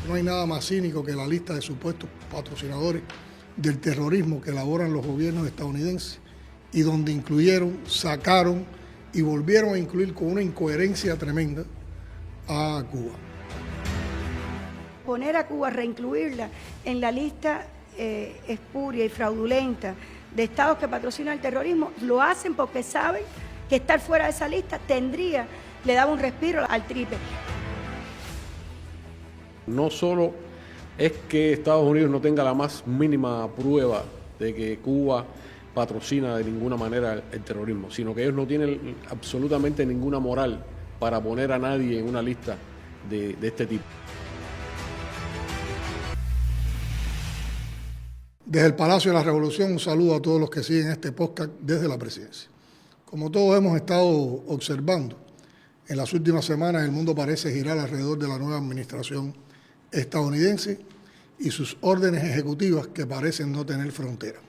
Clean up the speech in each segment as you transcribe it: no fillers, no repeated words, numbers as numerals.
No hay nada más cínico que la lista de supuestos patrocinadores del terrorismo que elaboran los gobiernos estadounidenses y donde incluyeron, sacaron y volvieron a incluir con una incoherencia tremenda a Cuba. Poner a Cuba, reincluirla en la lista espuria y fraudulenta de estados que patrocinan el terrorismo, lo hacen porque saben que estar fuera de esa lista le daba un respiro al tripe. No solo es que Estados Unidos no tenga la más mínima prueba de que Cuba patrocina de ninguna manera el terrorismo, sino que ellos no tienen absolutamente ninguna moral para poner a nadie en una lista de este tipo. Desde el Palacio de la Revolución, un saludo a todos los que siguen este podcast desde la presidencia. Como todos hemos estado observando, en las últimas semanas el mundo parece girar alrededor de la nueva administración estadounidense y sus órdenes ejecutivas que parecen no tener frontera.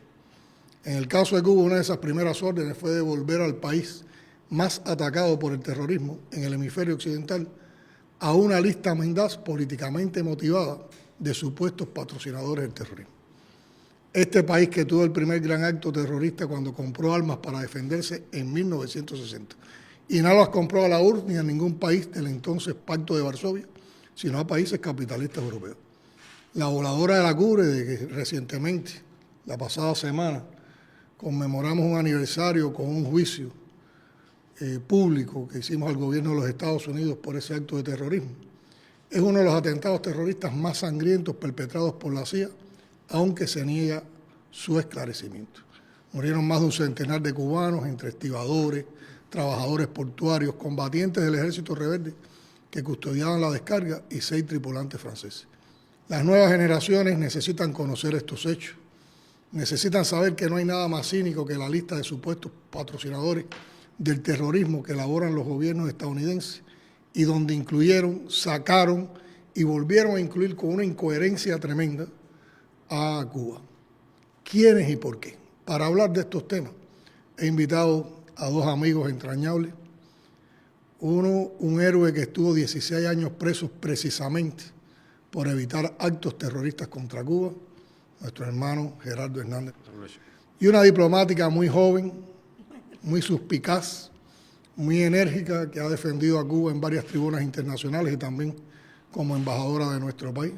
En el caso de Cuba, una de esas primeras órdenes fue devolver al país más atacado por el terrorismo en el hemisferio occidental a una lista mendaz políticamente motivada de supuestos patrocinadores del terrorismo. Este país que tuvo el primer gran acto terrorista cuando compró armas para defenderse en 1960. Y no las compró a la URSS ni a ningún país del entonces Pacto de Varsovia, sino a países capitalistas europeos. La voladora de la Cubre, de que recientemente, la pasada semana, conmemoramos un aniversario con un juicio público que hicimos al gobierno de los Estados Unidos por ese acto de terrorismo. Es uno de los atentados terroristas más sangrientos perpetrados por la CIA, aunque se niega su esclarecimiento. Murieron más de un centenar de cubanos, entre estibadores, trabajadores portuarios, combatientes del ejército rebelde que custodiaban la descarga y 6 tripulantes franceses. Las nuevas generaciones necesitan conocer estos hechos, necesitan saber que no hay nada más cínico que la lista de supuestos patrocinadores del terrorismo que elaboran los gobiernos estadounidenses y donde incluyeron, sacaron y volvieron a incluir con una incoherencia tremenda a Cuba. ¿Quiénes y por qué? Para hablar de estos temas he invitado a 2 amigos entrañables. Uno, un héroe que estuvo 16 años preso precisamente por evitar actos terroristas contra Cuba, nuestro hermano Gerardo Hernández. Y una diplomática muy joven, muy suspicaz, muy enérgica, que ha defendido a Cuba en varias tribunas internacionales y también como embajadora de nuestro país.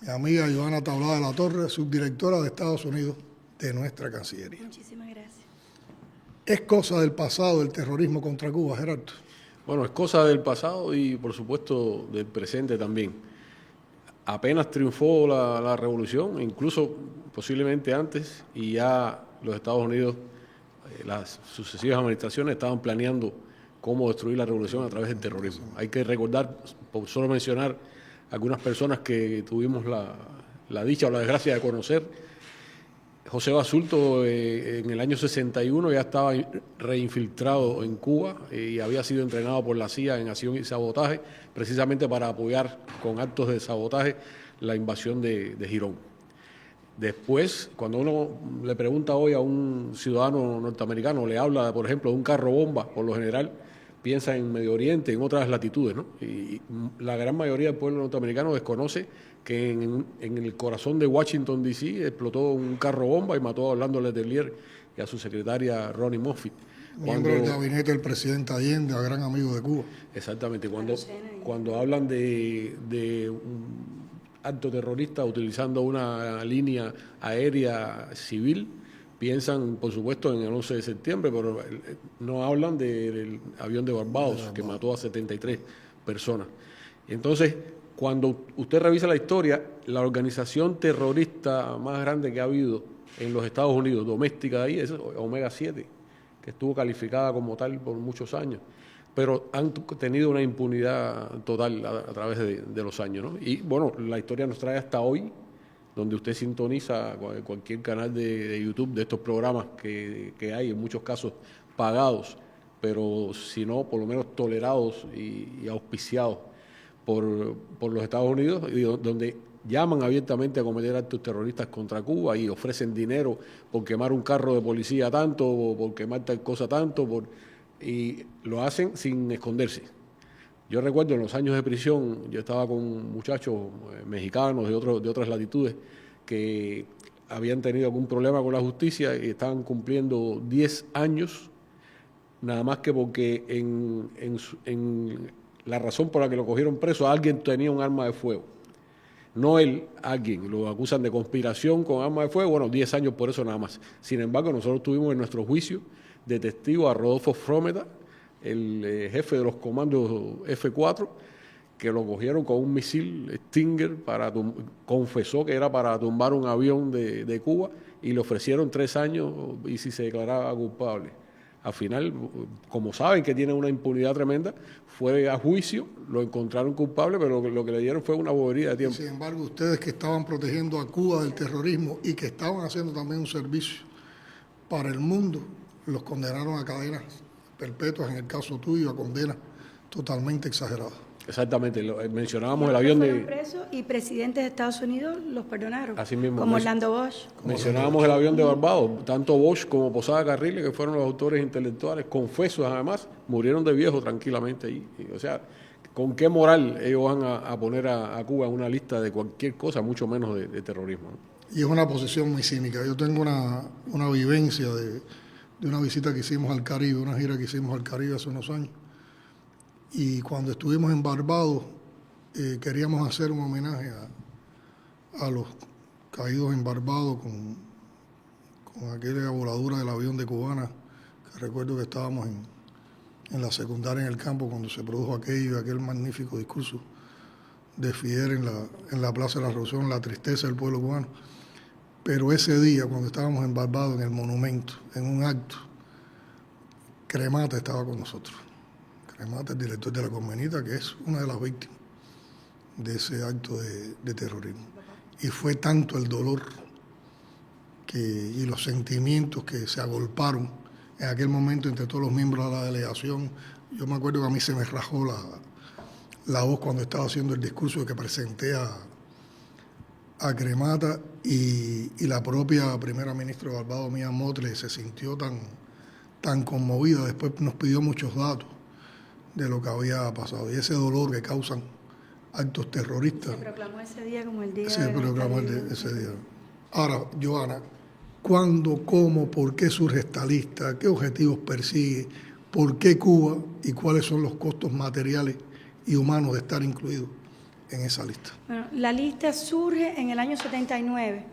Mi amiga Joana Tablada de la Torre, subdirectora de Estados Unidos de nuestra Cancillería. Muchísimas gracias. ¿Es cosa del pasado el terrorismo contra Cuba, Gerardo? Bueno, es cosa del pasado y, por supuesto, del presente también. Apenas triunfó la revolución, incluso posiblemente antes, y ya los Estados Unidos, las sucesivas administraciones estaban planeando cómo destruir la revolución a través del terrorismo. Hay que recordar, por solo mencionar algunas personas que tuvimos la dicha o la desgracia de conocer. José Basulto en el año 61 ya estaba reinfiltrado en Cuba y había sido entrenado por la CIA en acción y sabotaje, precisamente para apoyar con actos de sabotaje la invasión de Girón. Después, cuando uno le pregunta hoy a un ciudadano norteamericano, le habla, por ejemplo, de un carro bomba, por lo general piensa en Medio Oriente, en otras latitudes, ¿no? Y la gran mayoría del pueblo norteamericano desconoce que en el corazón de Washington, D.C., explotó un carro bomba y mató a Orlando Letelier y a su secretaria Ronnie Moffitt. Miembro del gabinete del presidente Allende, a gran amigo de Cuba. Exactamente. Cuando hablan de un acto terrorista utilizando una línea aérea civil, piensan, por supuesto, en el 11 de septiembre, pero no hablan del avión de Barbados, que mató a 73 personas. Entonces, cuando usted revisa la historia, la organización terrorista más grande que ha habido en los Estados Unidos, doméstica de ahí, es Omega 7, que estuvo calificada como tal por muchos años, pero han tenido una impunidad total a través de los años, ¿no? Y bueno, la historia nos trae hasta hoy, donde usted sintoniza cualquier canal de YouTube de estos programas que hay, en muchos casos pagados, pero si no, por lo menos tolerados y auspiciados por los Estados Unidos, y donde llaman abiertamente a cometer actos terroristas contra Cuba y ofrecen dinero por quemar un carro de policía tanto, por quemar tal cosa tanto, y lo hacen sin esconderse. Yo recuerdo en los años de prisión, yo estaba con muchachos mexicanos de otras latitudes que habían tenido algún problema con la justicia y estaban cumpliendo 10 años, nada más que porque en la razón por la que lo cogieron preso, alguien tenía un arma de fuego. No él, alguien. Lo acusan de conspiración con arma de fuego. Bueno, 10 años por eso nada más. Sin embargo, nosotros tuvimos en nuestro juicio de testigo a Rodolfo Frometa, el jefe de los comandos F4, que lo cogieron con un misil Stinger, confesó que era para tumbar un avión de Cuba y le ofrecieron 3 años y si se declaraba culpable. Al final, como saben que tiene una impunidad tremenda, fue a juicio, lo encontraron culpable, pero lo que le dieron fue una bobería de tiempo. Sin embargo, ustedes que estaban protegiendo a Cuba del terrorismo y que estaban haciendo también un servicio para el mundo, los condenaron a cadenas perpetuas, en el caso tuyo, a condenas totalmente exageradas. Exactamente, mencionábamos el avión de... presos y presidentes de Estados Unidos los perdonaron, así mismo, como Orlando Bosch. Mencionábamos el avión de Barbados, tanto Bosch como Posada Carriles, que fueron los autores intelectuales, confesos además, murieron de viejo tranquilamente allí. O sea, ¿con qué moral ellos van a poner a Cuba en una lista de cualquier cosa, mucho menos de terrorismo, ¿no? Y es una posición muy cínica. Yo tengo una vivencia de una visita que hicimos al Caribe, una gira que hicimos al Caribe hace unos años. Y cuando estuvimos en Barbados, queríamos hacer un homenaje a los caídos en Barbados con aquella voladura del avión de Cubana, que recuerdo que estábamos en la secundaria en el campo cuando se produjo aquel magnífico discurso de Fidel en la Plaza de la Revolución, la tristeza del pueblo cubano. Pero ese día, cuando estábamos en Barbados, en el monumento, en un acto, Cremata estaba con nosotros. Cremata, el director de la Convenita, que es una de las víctimas de ese acto de terrorismo. Y fue tanto el dolor y los sentimientos que se agolparon en aquel momento entre todos los miembros de la delegación. Yo me acuerdo que a mí se me rajó la voz cuando estaba haciendo el discurso que presenté a Cremata y la propia primera ministra de Barbados, Mia Mottley, se sintió tan conmovida. Después nos pidió muchos datos de lo que había pasado. Y ese dolor que causan actos terroristas. Se proclamó ese día como el día. Se proclamó ese día. Ahora, Johanna, ¿cuándo, cómo, por qué surge esta lista? ¿Qué objetivos persigue? ¿Por qué Cuba? ¿Y cuáles son los costos materiales y humanos de estar incluidos en esa lista? Bueno, la lista surge en el año 79,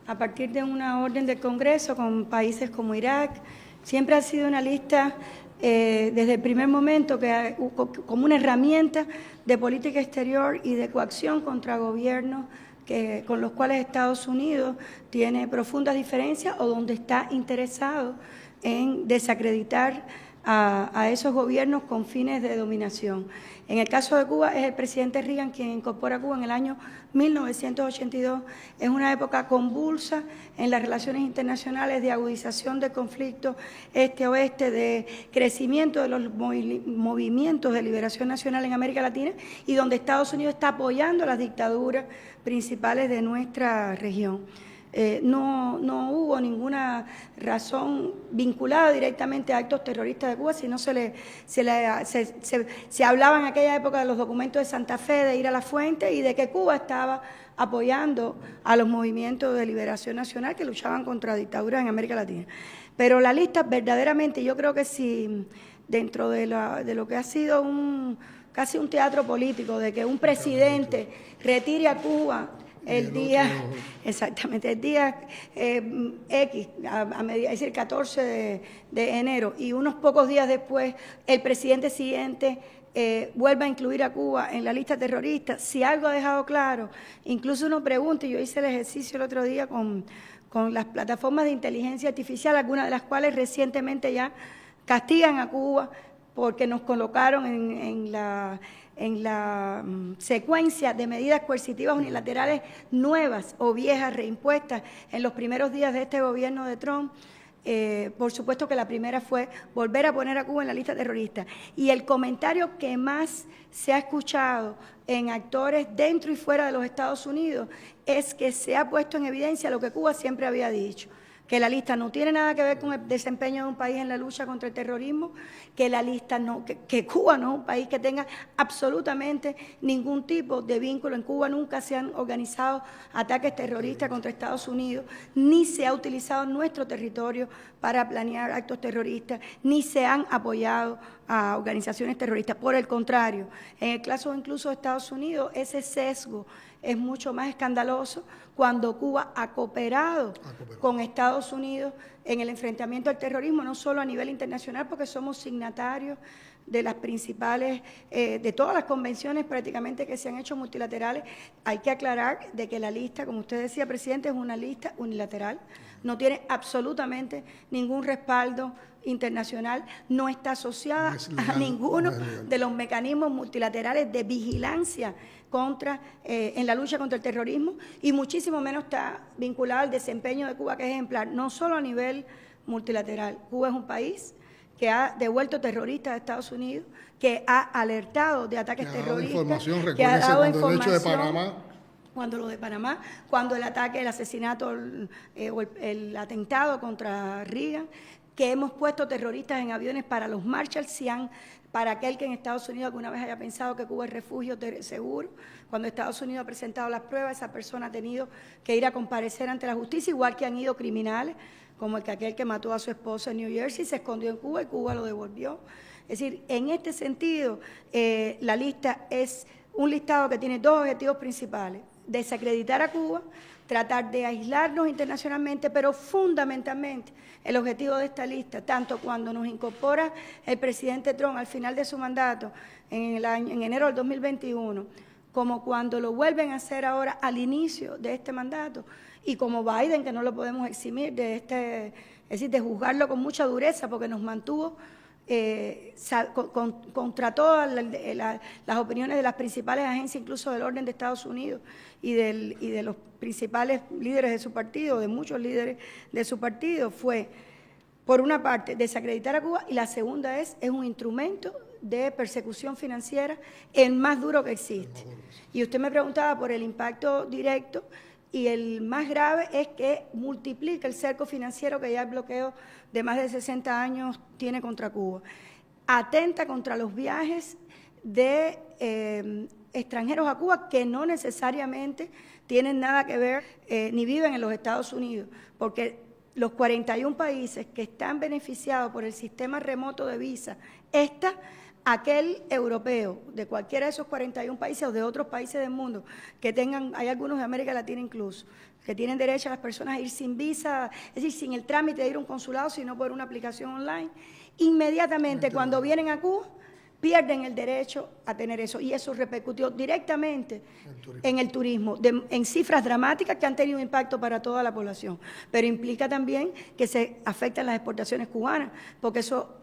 a partir de una orden del Congreso con países como Irak. Siempre ha sido una lista desde el primer momento como una herramienta de política exterior y de coacción contra gobiernos con los cuales Estados Unidos tiene profundas diferencias o donde está interesado en desacreditar a esos gobiernos con fines de dominación. En el caso de Cuba es el presidente Reagan quien incorpora a Cuba en el año 1982. Es una época convulsa en las relaciones internacionales de agudización del conflicto este-oeste, de crecimiento de los movimientos de liberación nacional en América Latina y donde Estados Unidos está apoyando las dictaduras principales de nuestra región. No hubo ninguna razón vinculada directamente a actos terroristas de Cuba, sino se hablaba en aquella época de los documentos de Santa Fe, de ir a la fuente y de que Cuba estaba apoyando a los movimientos de liberación nacional que luchaban contra dictaduras en América Latina. Pero la lista verdaderamente, yo creo que sí, dentro de lo que ha sido casi un teatro político, de que un presidente retire a Cuba el día X, es decir, 14 de enero, y unos pocos días después el presidente siguiente vuelve a incluir a Cuba en la lista terrorista. Si algo ha dejado claro, incluso uno pregunta, y yo hice el ejercicio el otro día con las plataformas de inteligencia artificial, algunas de las cuales recientemente ya castigan a Cuba porque nos colocaron en la secuencia de medidas coercitivas unilaterales nuevas o viejas reimpuestas en los primeros días de este gobierno de Trump. Por supuesto que la primera fue volver a poner a Cuba en la lista terrorista. Y el comentario que más se ha escuchado en actores dentro y fuera de los Estados Unidos es que se ha puesto en evidencia lo que Cuba siempre había dicho, que la lista no tiene nada que ver con el desempeño de un país en la lucha contra el terrorismo, que la lista no, que Cuba no es un país que tenga absolutamente ningún tipo de vínculo. En Cuba nunca se han organizado ataques terroristas contra Estados Unidos, ni se ha utilizado nuestro territorio para planear actos terroristas, ni se han apoyado a organizaciones terroristas. Por el contrario, en el caso incluso de Estados Unidos, ese sesgo es mucho más escandaloso cuando Cuba ha cooperado con Estados Unidos en el enfrentamiento al terrorismo, no solo a nivel internacional, porque somos signatarios de las principales, de todas las convenciones prácticamente que se han hecho multilaterales. Hay que aclarar de que la lista, como usted decía, presidente, es una lista unilateral, no tiene absolutamente ningún respaldo internacional, no está asociada a ninguno de los mecanismos multilaterales de vigilancia en la lucha contra el terrorismo, y muchísimo menos está vinculado al desempeño de Cuba, que es ejemplar, no solo a nivel multilateral. Cuba es un país que ha devuelto terroristas a Estados Unidos, que ha alertado de ataques terroristas, que ha dado información. Cuando lo de Panamá, cuando el ataque, el asesinato o el atentado contra Reagan, que hemos puesto terroristas en aviones para los Marshall, para aquel que en Estados Unidos alguna vez haya pensado que Cuba es refugio seguro. Cuando Estados Unidos ha presentado las pruebas, esa persona ha tenido que ir a comparecer ante la justicia, igual que han ido criminales, como aquel que mató a su esposa en New Jersey, se escondió en Cuba y Cuba lo devolvió. Es decir, en este sentido, la lista es un listado que tiene dos objetivos principales: desacreditar a Cuba, tratar de aislarnos internacionalmente, pero fundamentalmente el objetivo de esta lista, tanto cuando nos incorpora el presidente Trump al final de su mandato en enero del 2021, como cuando lo vuelven a hacer ahora al inicio de este mandato, y como Biden, que no lo podemos eximir es decir, de juzgarlo con mucha dureza, porque nos mantuvo contra todas las opiniones de las principales agencias, incluso del orden de Estados Unidos y de los principales líderes de su partido, de muchos líderes de su partido, fue, por una parte, desacreditar a Cuba, y la segunda es un instrumento de persecución financiera, el más duro que existe. Y usted me preguntaba por el impacto directo, y el más grave es que multiplica el cerco financiero que ya el bloqueo de más de 60 años tiene contra Cuba. Atenta contra los viajes de extranjeros a Cuba que no necesariamente tienen nada que ver ni viven en los Estados Unidos, porque los 41 países que están beneficiados por el sistema remoto de visa, aquel europeo de cualquiera de esos 41 países o de otros países del mundo que tengan, hay algunos de América Latina incluso, que tienen derecho a las personas a ir sin visa, es decir, sin el trámite de ir a un consulado, sino por una aplicación online, inmediatamente cuando vienen a Cuba pierden el derecho a tener eso, y eso repercutió directamente en el turismo, en cifras dramáticas que han tenido un impacto para toda la población, pero implica también que se afectan las exportaciones cubanas, porque eso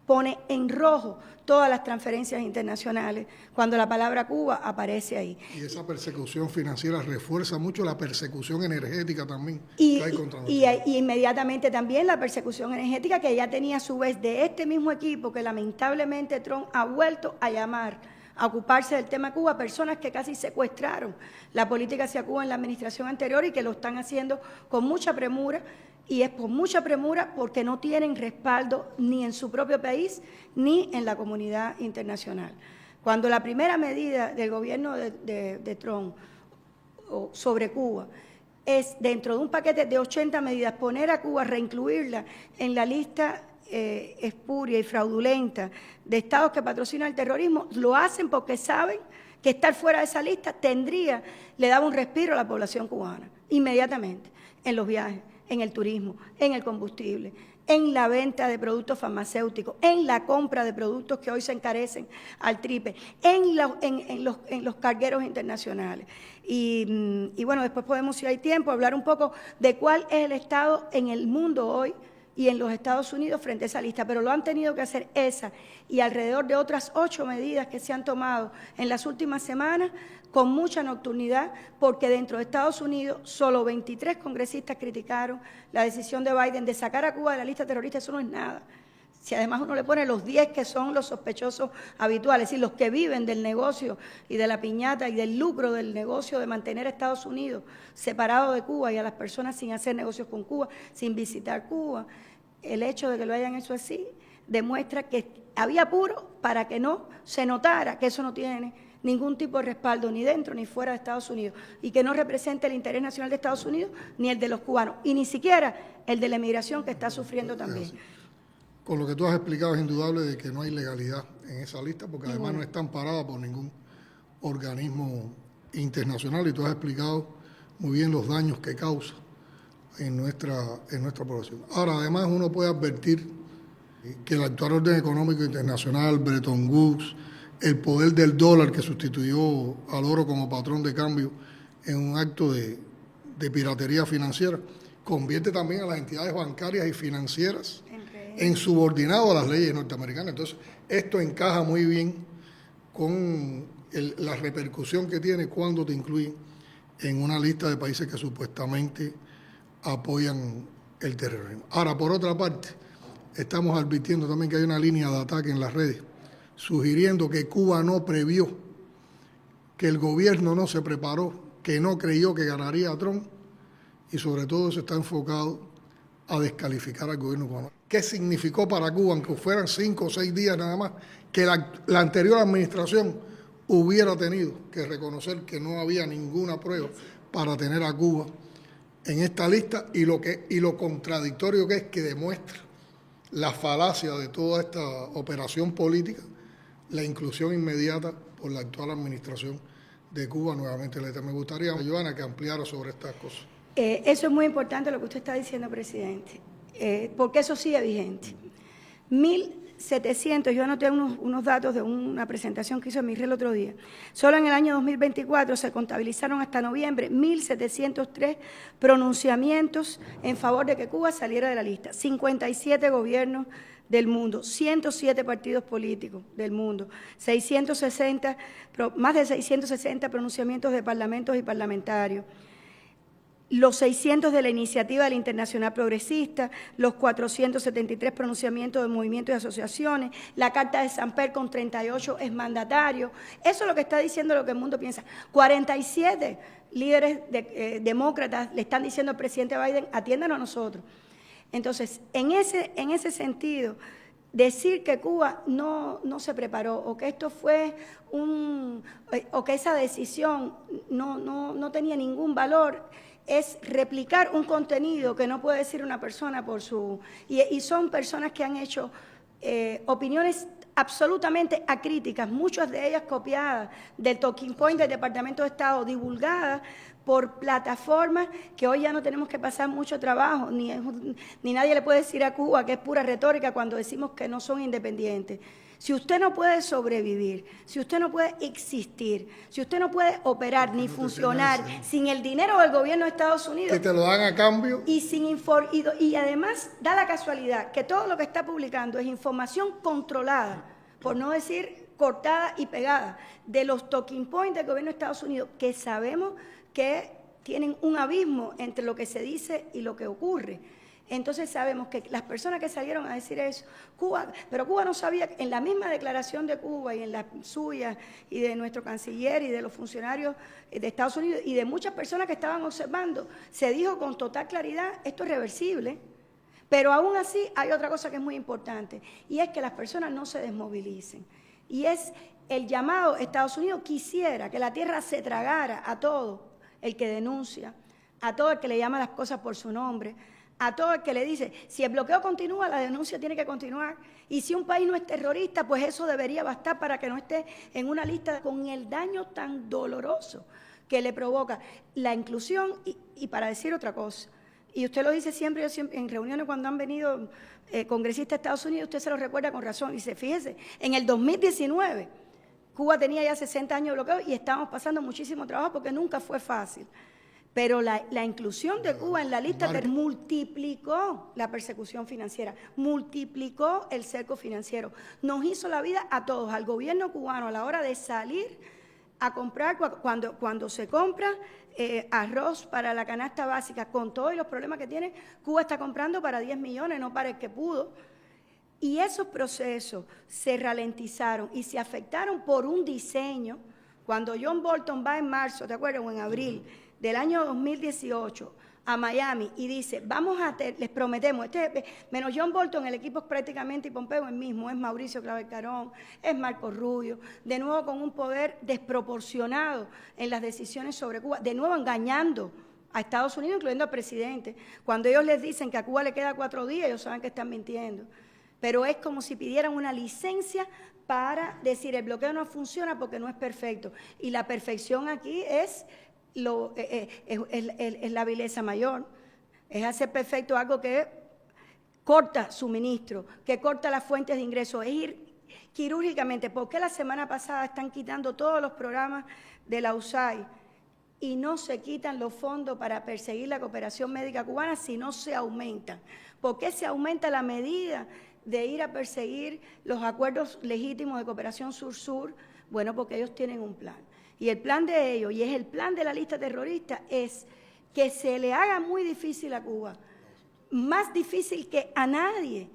pone en rojo todas las transferencias internacionales cuando la palabra Cuba aparece ahí. Y esa persecución financiera refuerza mucho la persecución energética también que hay contra nosotros. Y inmediatamente también la persecución energética que ya tenía a su vez de este mismo equipo que lamentablemente Trump ha vuelto a llamar a ocuparse del tema Cuba, personas que casi secuestraron la política hacia Cuba en la administración anterior y que lo están haciendo con mucha premura. Y es por mucha premura porque no tienen respaldo ni en su propio país ni en la comunidad internacional. Cuando la primera medida del gobierno de Trump sobre Cuba es, dentro de un paquete de 80 medidas, poner a Cuba, reincluirla en la lista espuria y fraudulenta de estados que patrocinan el terrorismo, lo hacen porque saben que estar fuera de esa lista le daba un respiro a la población cubana, inmediatamente, en los viajes, en el turismo, en el combustible, en la venta de productos farmacéuticos, en la compra de productos que hoy se encarecen al triple, en los cargueros internacionales. Y bueno, después podemos, si hay tiempo, hablar un poco de cuál es el estado en el mundo hoy y en los Estados Unidos frente a esa lista, pero lo han tenido que hacer esa y alrededor de otras 8 medidas que se han tomado en las últimas semanas con mucha nocturnidad, porque dentro de Estados Unidos solo 23 congresistas criticaron la decisión de Biden de sacar a Cuba de la lista terrorista. Eso no es nada. Si además uno le pone los 10 que son los sospechosos habituales, es decir, los que viven del negocio y de la piñata y del lucro del negocio de mantener a Estados Unidos separado de Cuba y a las personas sin hacer negocios con Cuba, sin visitar Cuba, el hecho de que lo hayan hecho así demuestra que había apuro para que no se notara que eso no tiene ningún tipo de respaldo ni dentro ni fuera de Estados Unidos y que no representa el interés nacional de Estados Unidos ni el de los cubanos y ni siquiera el de la emigración que está sufriendo también. Con lo que tú has explicado es indudable de que no hay legalidad en esa lista porque además no está amparada por ningún organismo internacional y tú has explicado muy bien los daños que causa en nuestra población. Ahora, además uno puede advertir que el actual orden económico internacional, Bretton Woods, el poder del dólar que sustituyó al oro como patrón de cambio en un acto de piratería financiera, convierte también a las entidades bancarias y financieras en subordinado a las leyes norteamericanas. Entonces, esto encaja muy bien con la repercusión que tiene cuando te incluyen en una lista de países que supuestamente apoyan el terrorismo. Ahora, por otra parte, estamos advirtiendo también que hay una línea de ataque en las redes, sugiriendo que Cuba no previó, que el gobierno no se preparó, que no creyó que ganaría a Trump y sobre todo se está enfocado a descalificar al gobierno cubano. ¿Qué significó para Cuba, aunque fueran 5 o 6 días nada más, que la anterior administración hubiera tenido que reconocer que no había ninguna prueba para tener a Cuba en esta lista y lo contradictorio que es que demuestra la falacia de toda esta operación política, la inclusión inmediata por la actual administración de Cuba nuevamente. Me gustaría, Johanna, que ampliara sobre estas cosas. Eso es muy importante lo que usted está diciendo, presidente, porque eso sigue vigente. 1.700, yo anoté unos datos de una presentación que hizo Mirre el otro día. Solo en el año 2024 se contabilizaron hasta noviembre 1.703 pronunciamientos en favor de que Cuba saliera de la lista. 57 gobiernos del mundo, 107 partidos políticos del mundo, más de 660 pronunciamientos de parlamentos y parlamentarios, los 600 de la Iniciativa de la Internacional Progresista, los 473 pronunciamientos de movimientos y asociaciones, la Carta de Samper con 38 exmandatarios. Eso es lo que está diciendo lo que el mundo piensa. 47 líderes demócratas le están diciendo al presidente Biden, atiéndanos a nosotros. Entonces, en ese sentido, decir que Cuba no se preparó o que esto fue o que esa decisión no tenía ningún valor, es replicar un contenido que no puede decir una persona por su... Y son personas que han hecho opiniones absolutamente acríticas, muchas de ellas copiadas del Talking Point del Departamento de Estado, divulgadas por plataformas que hoy ya no tenemos que pasar mucho trabajo, ni nadie le puede decir a Cuba que es pura retórica cuando decimos que no son independientes. Si usted no puede sobrevivir, si usted no puede existir, si usted no puede operar ni funcionar sin el dinero del gobierno de Estados Unidos... Que te lo dan a cambio. Y además da la casualidad que todo lo que está publicando es información controlada, por no decir cortada y pegada, de los talking points del gobierno de Estados Unidos, que sabemos que tienen un abismo entre lo que se dice y lo que ocurre. Entonces sabemos que las personas que salieron a decir eso, pero Cuba no sabía, en la misma declaración de Cuba y en la suya y de nuestro canciller y de los funcionarios de Estados Unidos y de muchas personas que estaban observando, se dijo con total claridad, esto es reversible, pero aún así hay otra cosa que es muy importante y es que las personas no se desmovilicen. Y es el llamado, Estados Unidos quisiera que la tierra se tragara a todo el que denuncia, a todo el que le llama las cosas por su nombre, a todo el que le dice, si el bloqueo continúa, la denuncia tiene que continuar. Y si un país no es terrorista, pues eso debería bastar para que no esté en una lista con el daño tan doloroso que le provoca la inclusión. Y para decir otra cosa, y usted lo dice siempre, yo siempre en reuniones cuando han venido congresistas de Estados Unidos, usted se lo recuerda con razón. Dice, fíjese, en el 2019, Cuba tenía ya 60 años de bloqueo y estábamos pasando muchísimo trabajo porque nunca fue fácil. Pero la inclusión de Cuba en la lista multiplicó la persecución financiera, multiplicó el cerco financiero. Nos hizo la vida a todos, al gobierno cubano, a la hora de salir a comprar, cuando se compra arroz para la canasta básica, con todos los problemas que tiene, Cuba está comprando para 10 millones, no para el que pudo. Y esos procesos se ralentizaron y se afectaron por un diseño. Cuando John Bolton va en marzo, ¿te acuerdas? O en abril del año 2018 a Miami y dice, les prometemos, menos John Bolton, el equipo es prácticamente, y Pompeo el mismo, es Mauricio Clavel Carón, es Marco Rubio, de nuevo con un poder desproporcionado en las decisiones sobre Cuba, de nuevo engañando a Estados Unidos, incluyendo al presidente. Cuando ellos les dicen que a Cuba le queda 4 días, ellos saben que están mintiendo. Pero es como si pidieran una licencia para decir el bloqueo no funciona porque no es perfecto. Y la perfección aquí es la vileza mayor. Es hacer perfecto algo que corta suministro, que corta las fuentes de ingresos, es ir quirúrgicamente. ¿Por qué la semana pasada están quitando todos los programas de la USAID y no se quitan los fondos para perseguir la cooperación médica cubana si no se aumentan? ¿Por qué se aumenta la medida de ir a perseguir los acuerdos legítimos de cooperación sur-sur? Bueno, porque ellos tienen un plan. Y el plan de ellos, y es el plan de la lista terrorista, es que se le haga muy difícil a Cuba, más difícil que a nadie,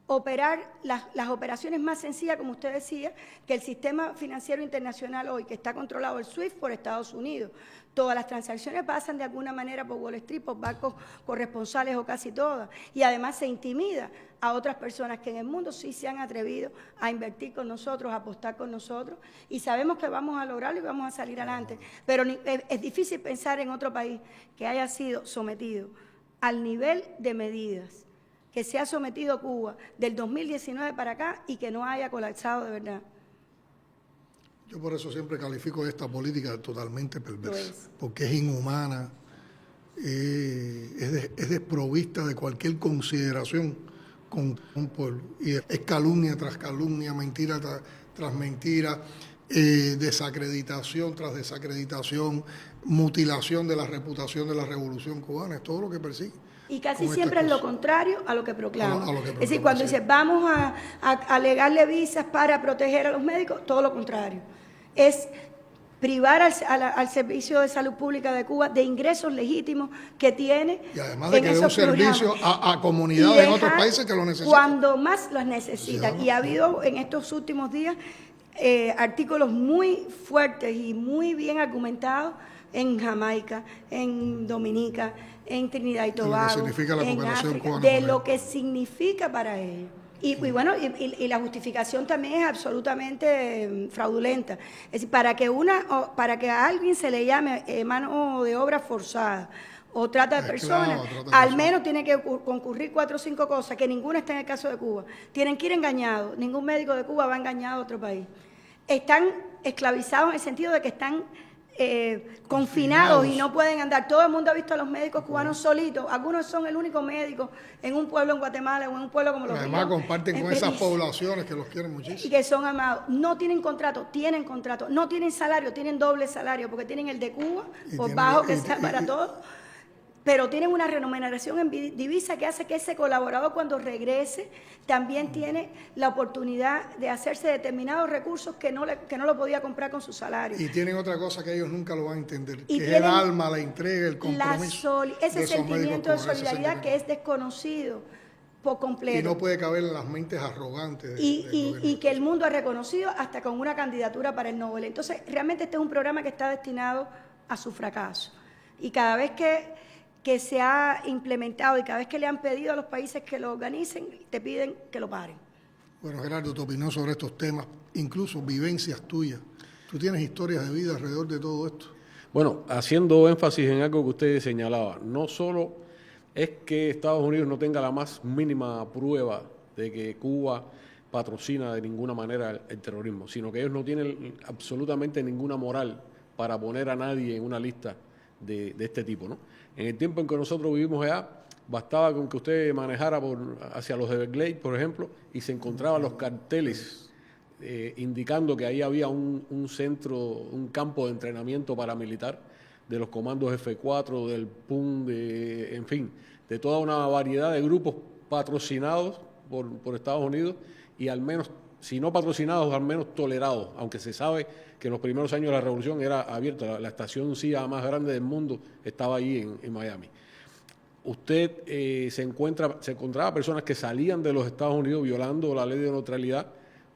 operar las operaciones más sencillas, como usted decía, que el sistema financiero internacional hoy, que está controlado el SWIFT por Estados Unidos. Todas las transacciones pasan de alguna manera por Wall Street, por bancos corresponsales o casi todas. Y además se intimida a otras personas que en el mundo sí se han atrevido a invertir con nosotros, a apostar con nosotros. Y sabemos que vamos a lograrlo y vamos a salir adelante. Pero es difícil pensar en otro país que haya sido sometido al nivel de medidas que se ha sometido Cuba del 2019 para acá y que no haya colapsado de verdad. Yo por eso siempre califico esta política totalmente perversa, porque es inhumana, es desprovista de cualquier consideración con un pueblo. Y es calumnia tras calumnia, mentira tras mentira, desacreditación tras desacreditación, mutilación de la reputación de la Revolución Cubana, es todo lo que persigue. Y casi siempre es lo contrario a lo que proclama. Es decir, cuando dice vamos a alegarle visas para proteger a los médicos, todo lo contrario. Es privar al Servicio de Salud Pública de Cuba de ingresos legítimos que tiene. Y además de que dé un servicio a comunidades en otros países que lo necesitan. Cuando más los necesitan. Y ha habido en estos últimos días artículos muy fuertes y muy bien argumentados en Jamaica, en Dominica, en Trinidad y Tobago, en África, de lo que significa para ellos. Y bueno, y la justificación también es absolutamente fraudulenta. Es decir, para que a alguien se le llame mano de obra forzada o trata de personas, al menos tiene que concurrir 4 o 5 cosas, que ninguna está en el caso de Cuba. Tienen que ir engañados, ningún médico de Cuba va engañado a otro país. Están esclavizados en el sentido de que están confinados y no pueden andar. Todo el mundo ha visto a los médicos cubanos solitos. Algunos son el único médico en un pueblo en Guatemala o en un pueblo como los Ríos. Además comparten con esas poblaciones que los quieren muchísimo. Y que son amados. No tienen contrato, tienen contrato. No tienen salario, tienen doble salario porque tienen el de Cuba, por bajo que está para todos. Pero tienen una remuneración en divisa que hace que ese colaborador cuando regrese también tiene la oportunidad de hacerse determinados recursos que no lo podía comprar con su salario. Y tienen otra cosa que ellos nunca lo van a entender, que es el alma, la entrega, el compromiso. Ese sentimiento de solidaridad que es desconocido por completo. Y no puede caber en las mentes arrogantes. Y que el mundo ha reconocido hasta con una candidatura para el Nobel. Entonces, realmente este es un programa que está destinado a su fracaso. Y cada vez que se ha implementado y cada vez que le han pedido a los países que lo organicen, te piden que lo paren. Bueno, Gerardo, tu opinión sobre estos temas, incluso vivencias tuyas. ¿Tú tienes historias de vida alrededor de todo esto? Bueno, haciendo énfasis en algo que usted señalaba, no solo es que Estados Unidos no tenga la más mínima prueba de que Cuba patrocina de ninguna manera el terrorismo, sino que ellos no tienen absolutamente ninguna moral para poner a nadie en una lista de este tipo, ¿no? En el tiempo en que nosotros vivimos allá, bastaba con que usted manejara hacia los Everglades, por ejemplo, y se encontraban los carteles indicando que ahí había un centro, un campo de entrenamiento paramilitar de los comandos F4, del PUN, en fin, de toda una variedad de grupos patrocinados por Estados Unidos y al menos, si no patrocinados, al menos tolerados, aunque se sabe que en los primeros años de la revolución era abierta, la estación CIA más grande del mundo estaba ahí en Miami. usted se encontraba personas que salían de los Estados Unidos violando la ley de neutralidad,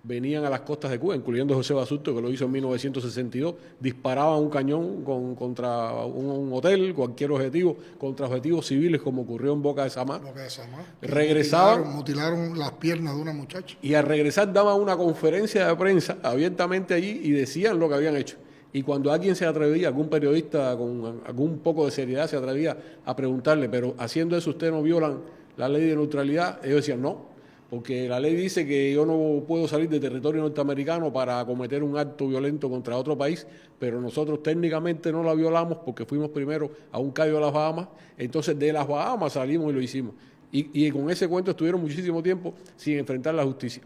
venían a las costas de Cuba, incluyendo José Basurto, que lo hizo en 1962, disparaban un cañón contra un hotel, cualquier objetivo, contra objetivos civiles, como ocurrió en Boca de Samá. Regresaban, mutilaron las piernas de una muchacha. Y al regresar daban una conferencia de prensa abiertamente allí y decían lo que habían hecho. Y cuando alguien se atrevía, algún periodista con algún poco de seriedad se atrevía a preguntarle, pero haciendo eso ustedes no violan la ley de neutralidad, ellos decían no. Porque la ley dice que yo no puedo salir de territorio norteamericano para cometer un acto violento contra otro país, pero nosotros técnicamente no la violamos porque fuimos primero a un cayó de las Bahamas, entonces de las Bahamas salimos y lo hicimos. Y con ese cuento estuvieron muchísimo tiempo sin enfrentar la justicia.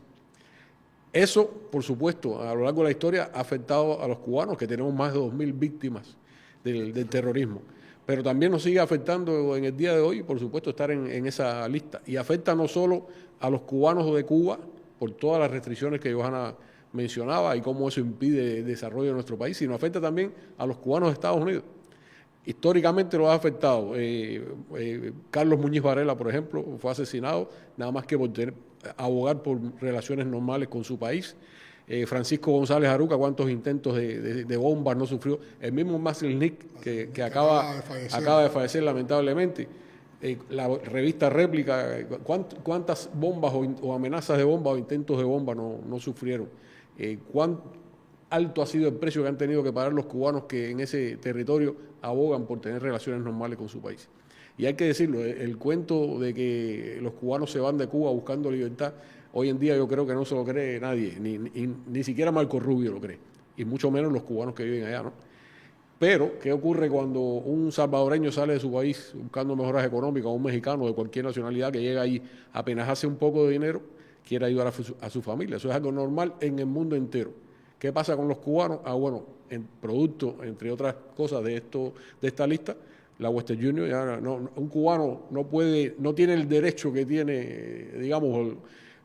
Eso, por supuesto, a lo largo de la historia ha afectado a los cubanos, que tenemos más de 2.000 víctimas del terrorismo. Pero también nos sigue afectando en el día de hoy, por supuesto, estar en esa lista. Y afecta no solo a los cubanos de Cuba, por todas las restricciones que Johanna mencionaba y cómo eso impide el desarrollo de nuestro país, sino afecta también a los cubanos de Estados Unidos. Históricamente lo ha afectado. Carlos Muñiz Varela, por ejemplo, fue asesinado nada más que por abogar por relaciones normales con su país. Francisco González Aruca, cuántos intentos de bombas no sufrió. El mismo Maslnik, que acaba de fallecer lamentablemente. La revista Réplica, cuántas bombas o amenazas de bomba o intentos de bomba no sufrieron. Cuán alto ha sido el precio que han tenido que pagar los cubanos que en ese territorio abogan por tener relaciones normales con su país. Y hay que decirlo, el cuento de que los cubanos se van de Cuba buscando libertad, hoy en día yo creo que no se lo cree nadie, ni siquiera Marco Rubio lo cree, y mucho menos los cubanos que viven allá, ¿no? Pero, ¿qué ocurre cuando un salvadoreño sale de su país buscando mejoras económicas, o un mexicano de cualquier nacionalidad que llega ahí apenas hace un poco de dinero, quiere ayudar a su familia? Eso es algo normal en el mundo entero. ¿Qué pasa con los cubanos? Bueno, en producto, entre otras cosas de esta lista, la Western Union, un cubano no tiene el derecho que tiene, digamos,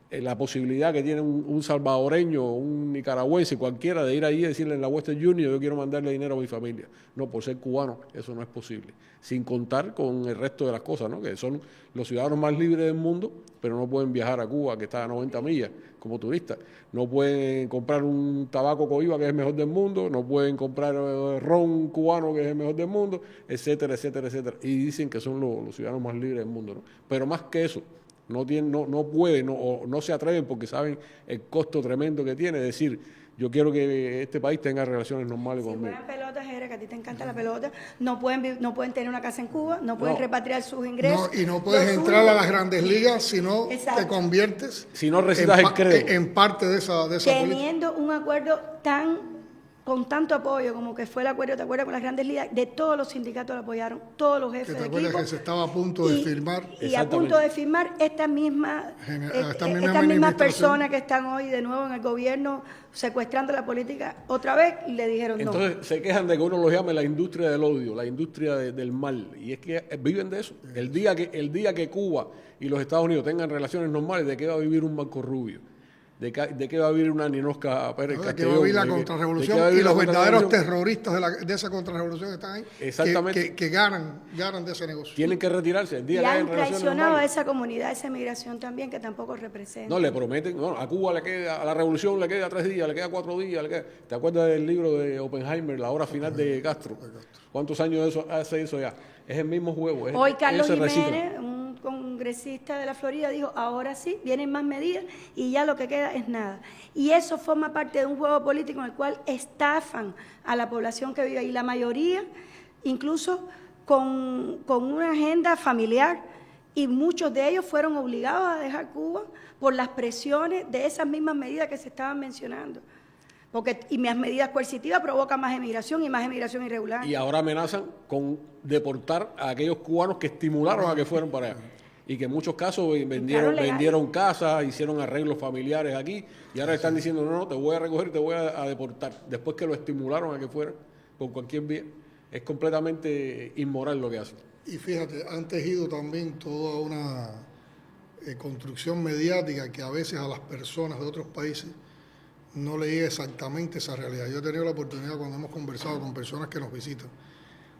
la posibilidad que tiene un salvadoreño, un nicaragüense, cualquiera, de ir ahí y decirle en la Western Union, yo quiero mandarle dinero a mi familia. No, por ser cubano, eso no es posible. Sin contar con el resto de las cosas, ¿no? Que son los ciudadanos más libres del mundo, pero no pueden viajar a Cuba, que está a 90 millas, como turistas. No pueden comprar un tabaco Cohiba, que es el mejor del mundo, no pueden comprar ron cubano, que es el mejor del mundo, etcétera, etcétera, etcétera. Y dicen que son los ciudadanos más libres del mundo, ¿no? Pero más que eso, no pueden o no se atreven porque saben el costo tremendo que tiene. Es decir, yo quiero que este país tenga relaciones normales conmigo. Si juegan pelota, Jere, que a ti te encanta la pelota, no pueden tener una casa en Cuba, no pueden repatriar sus ingresos. Y no puedes entrar a las grandes ligas si no te conviertes, si no recitas el crédito, en parte de esa teniendo política. Un acuerdo con tanto apoyo como que fue el acuerdo, ¿te acuerdas? Con las grandes ligas, de todos los sindicatos lo apoyaron, todos los jefes de equipo. ¿Te acuerdas que se estaba a punto de firmar? Y a punto de firmar estas mismas personas que están hoy de nuevo en el gobierno secuestrando la política, otra vez le dijeron no. Entonces se quejan de que uno los llame la industria del odio, la industria del mal, y es que viven de eso. El día que Cuba y los Estados Unidos tengan relaciones normales, ¿de qué va a vivir un Marco Rubio? ¿De qué va a vivir una Ninosca Pérez Castellón? ¿De qué va a vivir la contrarrevolución? Y los verdaderos terroristas de esa contrarrevolución están ahí, exactamente, que ganan de ese negocio. Tienen que retirarse. El día y que han traicionado a esa comunidad, a esa migración también, que tampoco representa. No, le prometen, a Cuba a la revolución le queda 3 días, le queda 4 días. ¿Te acuerdas del libro de Oppenheimer, La hora final de Castro? ¿Cuántos años hace eso ya? Es el mismo juego. Hoy Carlos Jiménez, congresista de la Florida, dijo, ahora sí, vienen más medidas y ya lo que queda es nada. Y eso forma parte de un juego político en el cual estafan a la población que vive ahí. La mayoría, incluso con una agenda familiar, y muchos de ellos fueron obligados a dejar Cuba por las presiones de esas mismas medidas que se estaban mencionando. Y más medidas coercitivas provocan más emigración y más emigración irregular. Y ahora amenazan con deportar a aquellos cubanos que estimularon a que fueran para allá. Y que en muchos casos vendieron casas, hicieron arreglos familiares aquí, y ahora están diciendo, no, te voy a recoger y te voy a deportar. Después que lo estimularon a que fueran por cualquier vía. Es completamente inmoral lo que hacen. Y fíjate, han tejido también toda una construcción mediática que a veces a las personas de otros países no le llega exactamente esa realidad. Yo he tenido la oportunidad, cuando hemos conversado con personas que nos visitan,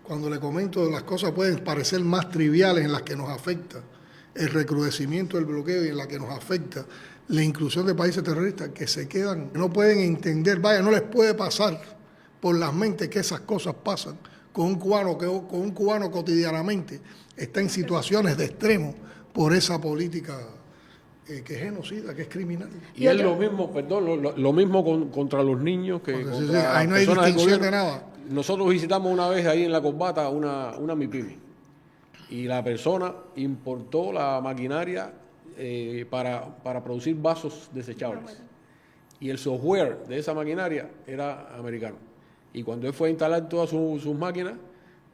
cuando le comento, las cosas pueden parecer más triviales en las que nos afecta el recrudecimiento del bloqueo y en la que nos afecta la inclusión de países terroristas, que se quedan, no pueden entender, vaya, no les puede pasar por las mentes que esas cosas pasan con un cubano cotidianamente está en situaciones de extremo por esa política que es genocida, que es criminal. Y es lo mismo, perdón, lo mismo contra los niños que contra ahí no hay distinción de nada. Nosotros visitamos una vez ahí en La Corbata una MIPYME y la persona importó la maquinaria para producir vasos desechables. Y el software de esa maquinaria era americano. Y cuando él fue a instalar todas sus máquinas,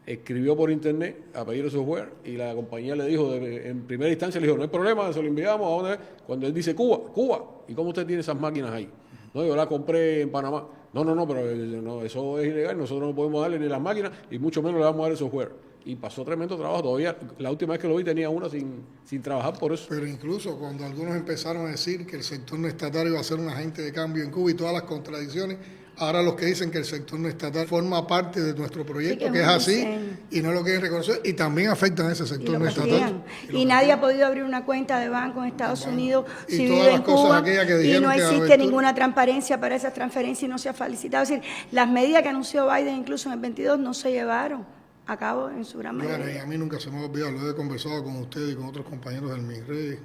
escribió por internet a pedir el software y la compañía le dijo, en primera instancia le dijo, no hay problema, se lo enviamos. ¿A dónde? Cuando él dice, Cuba, ¿y cómo usted tiene esas máquinas ahí? No, yo las compré en Panamá. No, pero no, eso es ilegal, nosotros no podemos darle ni las máquinas y mucho menos le vamos a dar el software. Y pasó tremendo trabajo, todavía la última vez que lo vi tenía una sin trabajar por eso. Pero incluso cuando algunos empezaron a decir que el sector no estatal iba a ser un agente de cambio en Cuba y todas las contradicciones, ahora los que dicen que el sector no estatal forma parte de nuestro proyecto, que es así, y no lo quieren reconocer, y también afectan a ese sector no estatal. Y nadie ha podido abrir una cuenta de banco en Estados Unidos y si todas vive las en cosas Cuba, aquellas que y no dijeron que existe ninguna transparencia para esas transferencias y no se ha felicitado. Es decir, las medidas que anunció Biden incluso en el 22 no se llevaron a cabo en su gran mayoría. Bueno, y a mí nunca se me ha olvidado, lo he conversado con usted y con otros compañeros del MINRE, yo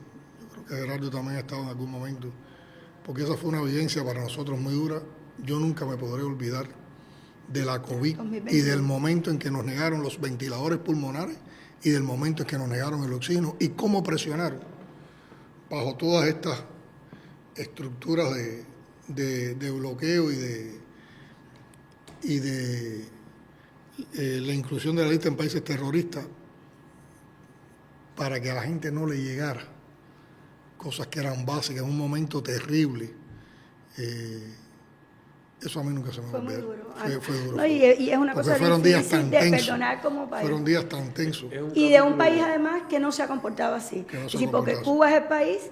creo que Gerardo también ha estado en algún momento, porque esa fue una evidencia para nosotros muy dura. Yo nunca me podré olvidar de la COVID y del momento en que nos negaron los ventiladores pulmonares y del momento en que nos negaron el oxígeno y cómo presionaron bajo todas estas estructuras de bloqueo y de la inclusión de la lista en países terroristas para que a la gente no le llegara cosas que eran básicas en un momento terrible. Eso a mí nunca se me olvidó. Fue duro. No, y es una cosa fueron días difícil tan de tensos, perdonar como país. Fueron días tan tensos. Y de un país además que no se ha comportado así. Porque Cuba es el país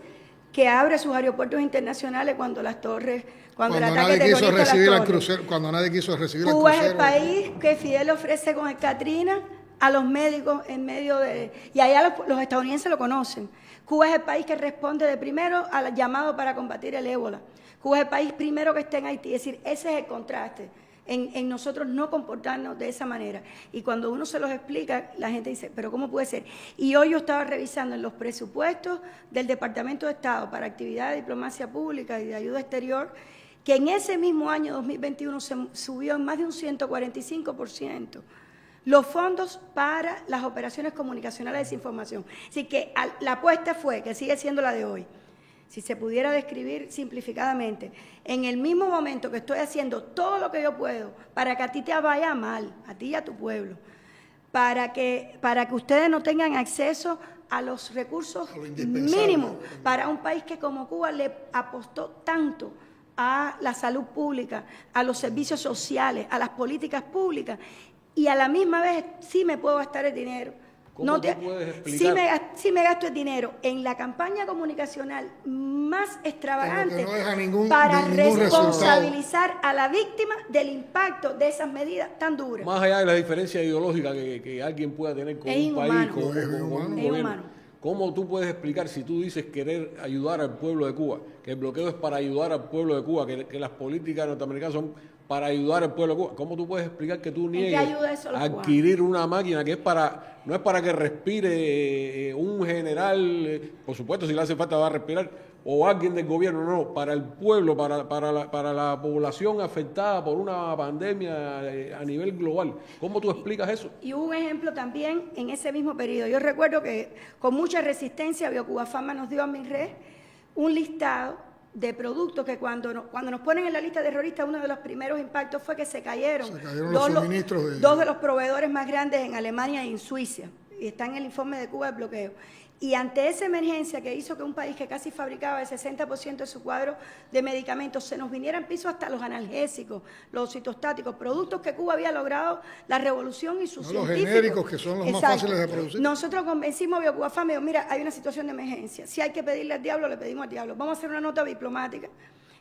que abre sus aeropuertos internacionales cuando las torres, cuando el ataque terrorista a las torres. Cuando nadie quiso recibir Cuba al crucero. es el país que Fidel ofrece con el Katrina a los médicos en medio de... Y allá los estadounidenses lo conocen. Cuba es el país que responde de primero al llamado para combatir el ébola. Cuba es el país primero que está en Haití. Es decir, ese es el contraste en nosotros no comportarnos de esa manera. Y cuando uno se los explica, la gente dice, ¿pero cómo puede ser? Y hoy yo estaba revisando en los presupuestos del Departamento de Estado para actividad de diplomacia pública y de ayuda exterior, que en ese mismo año 2021 se subió en más de un 145% los fondos para las operaciones comunicacionales de desinformación. Así que la apuesta fue, que sigue siendo la de hoy, si se pudiera describir simplificadamente, en el mismo momento que estoy haciendo todo lo que yo puedo para que a ti te vaya mal, a ti y a tu pueblo, para que ustedes no tengan acceso a los recursos mínimos para un país que como Cuba le apostó tanto a la salud pública, a los servicios sociales, a las políticas públicas, y a la misma vez sí me puedo gastar el dinero. ¿Cómo tú puedes explicar? Sí me gasto el dinero en la campaña comunicacional más extravagante no deja ningún responsabilizar a la víctima del impacto de esas medidas tan duras. Más allá de la diferencia ideológica que alguien pueda tener con un país, con un gobierno. ¿Cómo tú puedes explicar, si tú dices querer ayudar al pueblo de Cuba, que el bloqueo es para ayudar al pueblo de Cuba, que las políticas norteamericanas son para ayudar al pueblo de Cuba? ¿Cómo tú puedes explicar que tú niegues a adquirir una máquina que no es para que respire un general, por supuesto si le hace falta va a respirar, o alguien del gobierno, no, para el pueblo, para la población afectada por una pandemia a nivel global? ¿Cómo tú explicas eso? Y hubo un ejemplo también en ese mismo periodo. Yo recuerdo que con mucha resistencia Biocuba Pharma nos dio a MINRE un listado de productos que cuando nos ponen en la lista terrorista, uno de los primeros impactos fue que se cayeron los suministros dos de los proveedores más grandes en Alemania y en Suiza, y está en el informe de Cuba del bloqueo. Y ante esa emergencia que hizo que un país que casi fabricaba el 60% de su cuadro de medicamentos se nos viniera en piso hasta los analgésicos, los citostáticos, productos que Cuba había logrado la revolución y sus científicos. Los genéricos, que son los más fáciles de producir. Nosotros convencimos a Biocuba Pharma, mira, hay una situación de emergencia. Si hay que pedirle al diablo, le pedimos al diablo. Vamos a hacer una nota diplomática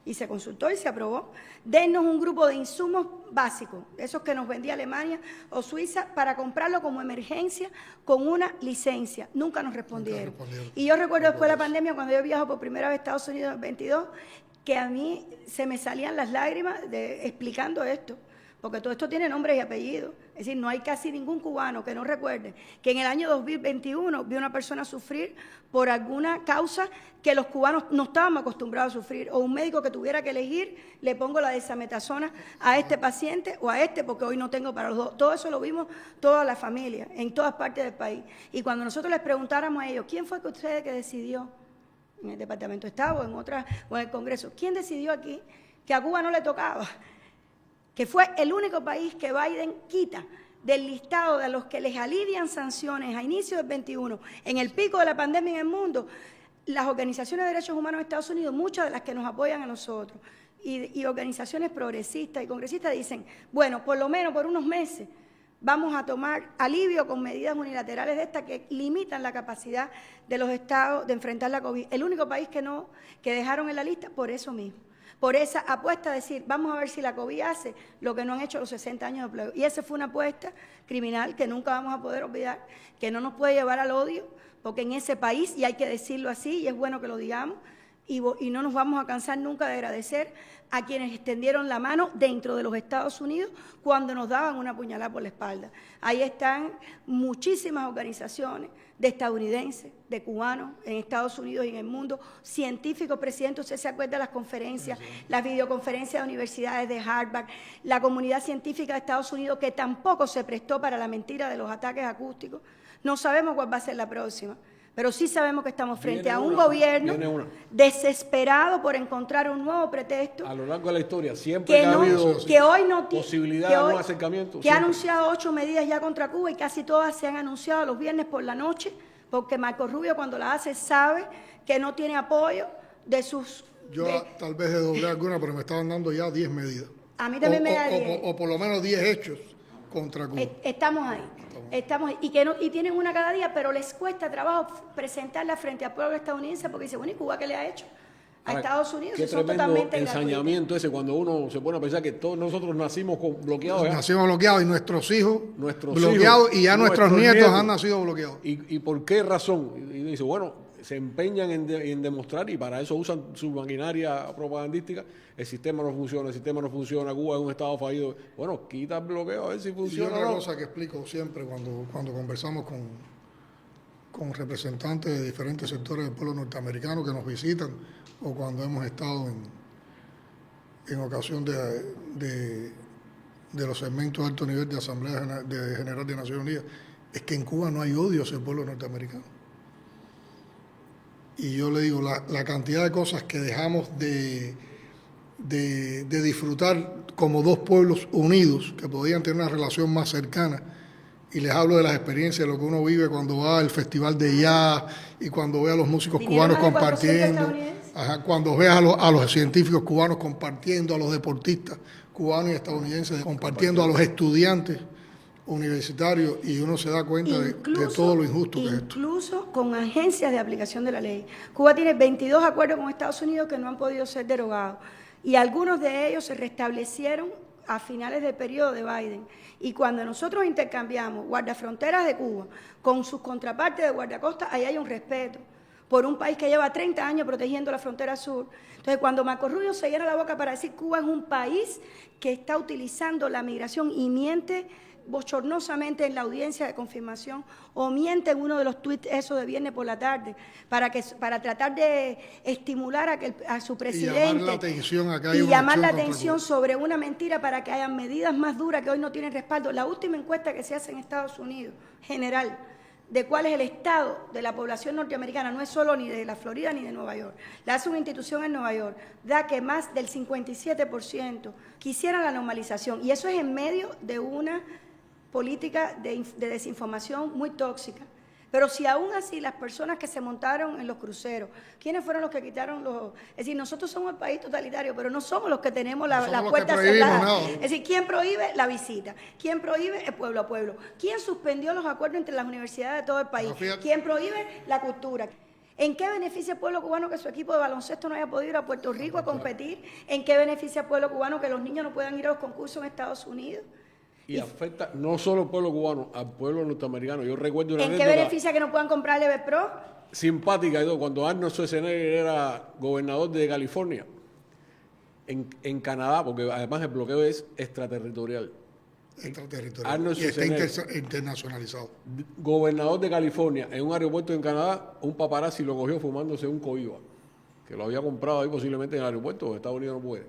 y se consultó y se aprobó, dennos un grupo de insumos básicos, esos que nos vendía Alemania o Suiza, para comprarlo como emergencia con una licencia. Nunca nos respondieron. Y yo recuerdo después de la pandemia, cuando yo viajo por primera vez a Estados Unidos en el 22, que a mí se me salían las lágrimas explicando esto, porque todo esto tiene nombre y apellido. Es decir, no hay casi ningún cubano que no recuerde que en el año 2021 vio una persona sufrir por alguna causa que los cubanos no estábamos acostumbrados a sufrir, o un médico que tuviera que elegir, le pongo la desametasona a este paciente o a este, porque hoy no tengo para los dos. Todo eso lo vimos toda la familia, en todas partes del país. Y cuando nosotros les preguntáramos a ellos, ¿quién fue que ustedes que decidió en el Departamento de Estado o en el Congreso? ¿Quién decidió aquí que a Cuba no le tocaba? Que fue el único país que Biden quita del listado de los que les alivian sanciones a inicio del 21, en el pico de la pandemia en el mundo, las organizaciones de derechos humanos de Estados Unidos, muchas de las que nos apoyan a nosotros, y organizaciones progresistas y congresistas dicen, bueno, por lo menos por unos meses vamos a tomar alivio con medidas unilaterales de estas que limitan la capacidad de los estados de enfrentar la COVID. El único país que dejaron en la lista por eso mismo. Por esa apuesta de decir, vamos a ver si la COVID hace lo que no han hecho los 60 años de empleo. Y esa fue una apuesta criminal que nunca vamos a poder olvidar, que no nos puede llevar al odio, porque en ese país, y hay que decirlo así, y es bueno que lo digamos, y no nos vamos a cansar nunca de agradecer a quienes extendieron la mano dentro de los Estados Unidos cuando nos daban una puñalada por la espalda. Ahí están muchísimas organizaciones de estadounidenses, de cubanos en Estados Unidos y en el mundo, científicos, presidente, usted se acuerda de las conferencias, las videoconferencias de universidades de Harvard, la comunidad científica de Estados Unidos que tampoco se prestó para la mentira de los ataques acústicos. No sabemos cuál va a ser la próxima. Pero sí sabemos que estamos frente a un gobierno desesperado por encontrar un nuevo pretexto. A lo largo de la historia, siempre que ha habido posibilidad de un acercamiento. Que ha anunciado 8 medidas ya contra Cuba y casi todas se han anunciado los viernes por la noche, porque Marco Rubio cuando la hace sabe que no tiene apoyo de sus... Yo tal vez he doblado alguna, pero me estaban dando ya 10 medidas. A mí también me da 10. O por lo menos 10 hechos contra Cuba. Estamos ahí. Y tienen una cada día, pero les cuesta trabajo presentarla frente al pueblo estadounidense porque dice, bueno, ¿y Cuba qué le ha hecho a Estados Unidos? Qué tremendo ensañamiento ese cuando uno se pone a pensar que todos nosotros nacimos bloqueados. Nacimos bloqueados y nuestros hijos bloqueados y ya nuestros nietos han nacido bloqueados. ¿Y por qué razón? Y dice, bueno, se empeñan en demostrar y para eso usan su maquinaria propagandística. El sistema no funciona, Cuba es un estado fallido. Bueno, quita el bloqueo a ver si funciona. Y una cosa que explico siempre cuando conversamos con representantes de diferentes sectores del pueblo norteamericano que nos visitan o cuando hemos estado en ocasión de los segmentos de alto nivel de Asamblea General de Naciones Unidas, es que en Cuba no hay odio hacia el pueblo norteamericano. Y yo le digo, la cantidad de cosas que dejamos de disfrutar como dos pueblos unidos, que podían tener una relación más cercana, y les hablo de las experiencias, de lo que uno vive cuando va al festival de jazz y cuando ve a los músicos cubanos compartiendo, cuando ve a los científicos cubanos compartiendo, a los deportistas cubanos y estadounidenses compartiendo, a los estudiantes universitarios, y uno se da cuenta de todo lo injusto que es esto. Incluso con agencias de aplicación de la ley. Cuba tiene 22 acuerdos con Estados Unidos que no han podido ser derogados, y algunos de ellos se restablecieron a finales del periodo de Biden. Y cuando nosotros intercambiamos guardafronteras de Cuba con sus contrapartes de guardacosta, ahí hay un respeto por un país que lleva 30 años protegiendo la frontera sur. Entonces, cuando Marco Rubio se llena la boca para decir Cuba es un país que está utilizando la migración y miente bochornosamente en la audiencia de confirmación, o miente en uno de los tuits eso de viernes por la tarde para tratar de estimular a su presidente y llamar la atención sobre una mentira para que haya medidas más duras que hoy no tienen respaldo. La última encuesta que se hace en Estados Unidos general de cuál es el estado de la población norteamericana, no es solo ni de la Florida ni de Nueva York, la hace una institución en Nueva York, da que más del 57% quisieran la normalización, y eso es en medio de una política de desinformación muy tóxica. Pero si aún así las personas que se montaron en los cruceros, ¿quiénes fueron los que quitaron los...? Es decir, nosotros somos el país totalitario, pero no somos los que tenemos la puerta cerrada. Es decir, ¿quién prohíbe la visita? ¿Quién prohíbe el pueblo a pueblo? ¿Quién suspendió los acuerdos entre las universidades de todo el país? ¿Quién prohíbe la cultura? ¿En qué beneficia al pueblo cubano que su equipo de baloncesto no haya podido ir a Puerto Rico a competir? ¿En qué beneficia al pueblo cubano que los niños no puedan ir a los concursos en Estados Unidos? Y afecta no solo al pueblo cubano, al pueblo norteamericano. Yo recuerdo una ¿En qué beneficia que no puedan comprar el Everpro? Simpática y todo. Cuando Arnold Schwarzenegger era gobernador de California, en Canadá, porque además el bloqueo es extraterritorial. Extraterritorial. Y está internacionalizado. Gobernador de California, en un aeropuerto en Canadá, un paparazzi lo cogió fumándose un cohiba, que lo había comprado ahí posiblemente en el aeropuerto, porque Estados Unidos no puede.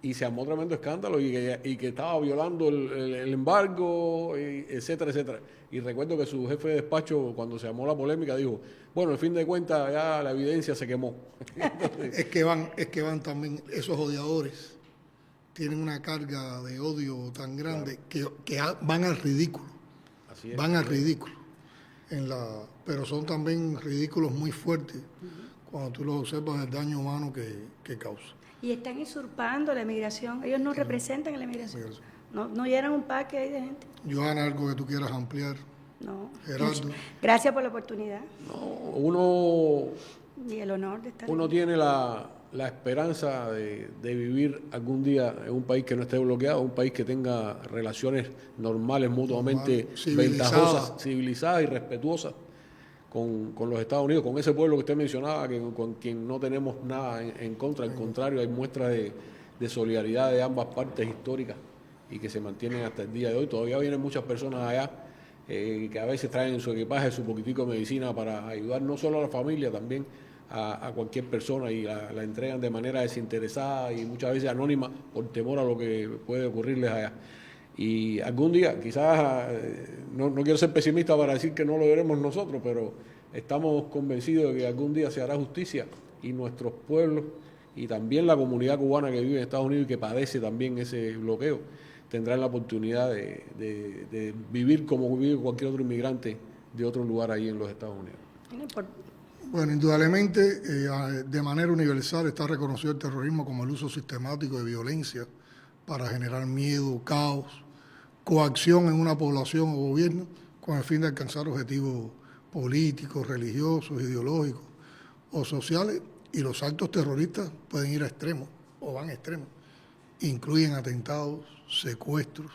Y se armó tremendo escándalo y que estaba violando el embargo, etcétera, etcétera. Y recuerdo que su jefe de despacho, cuando se armó la polémica, dijo, bueno, al fin de cuentas ya la evidencia se quemó. es que van también esos odiadores, tienen una carga de odio tan grande, claro, que van al ridículo. Así es, van al ridículo. Pero son también ridículos muy fuertes cuando tú los observas, el daño humano que causa. Y están usurpando la emigración. Ellos no representan a la emigración. No llenan un parque ahí de gente. Johanna, algo que tú quieras ampliar. No. Gerardo. Gracias por la oportunidad. Y el honor de estar uno aquí. Tiene la esperanza de vivir algún día en un país que no esté bloqueado, un país que tenga relaciones normales, mutuamente ventajosas, civilizadas y respetuosas con los Estados Unidos, con ese pueblo que usted mencionaba, con quien no tenemos nada en contra, al contrario, hay muestras de solidaridad de ambas partes históricas y que se mantienen hasta el día de hoy. Todavía vienen muchas personas allá que a veces traen en su equipaje su poquitico de medicina para ayudar no solo a la familia, también a cualquier persona, y la entregan de manera desinteresada y muchas veces anónima por temor a lo que puede ocurrirles allá. Y algún día, quizás, no quiero ser pesimista para decir que no lo veremos nosotros, pero estamos convencidos de que algún día se hará justicia y nuestros pueblos y también la comunidad cubana que vive en Estados Unidos y que padece también ese bloqueo tendrán la oportunidad de vivir como vive cualquier otro inmigrante de otro lugar ahí en los Estados Unidos. Bueno, indudablemente, de manera universal está reconocido el terrorismo como el uso sistemático de violencia para generar miedo, caos, coacción en una población o gobierno con el fin de alcanzar objetivos políticos, religiosos, ideológicos o sociales, y los actos terroristas pueden ir a extremos o van a extremos. Incluyen atentados, secuestros,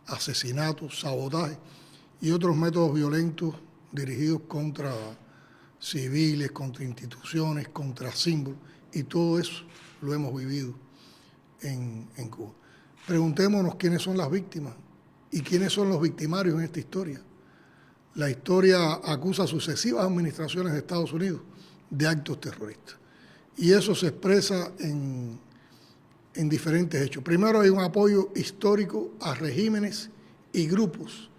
asesinatos, sabotaje y otros métodos violentos dirigidos contra civiles, contra instituciones, contra símbolos, y todo eso lo hemos vivido en Cuba. Preguntémonos quiénes son las víctimas y quiénes son los victimarios en esta historia. La historia acusa a sucesivas administraciones de Estados Unidos de actos terroristas, y eso se expresa en diferentes hechos. Primero, hay un apoyo histórico a regímenes y grupos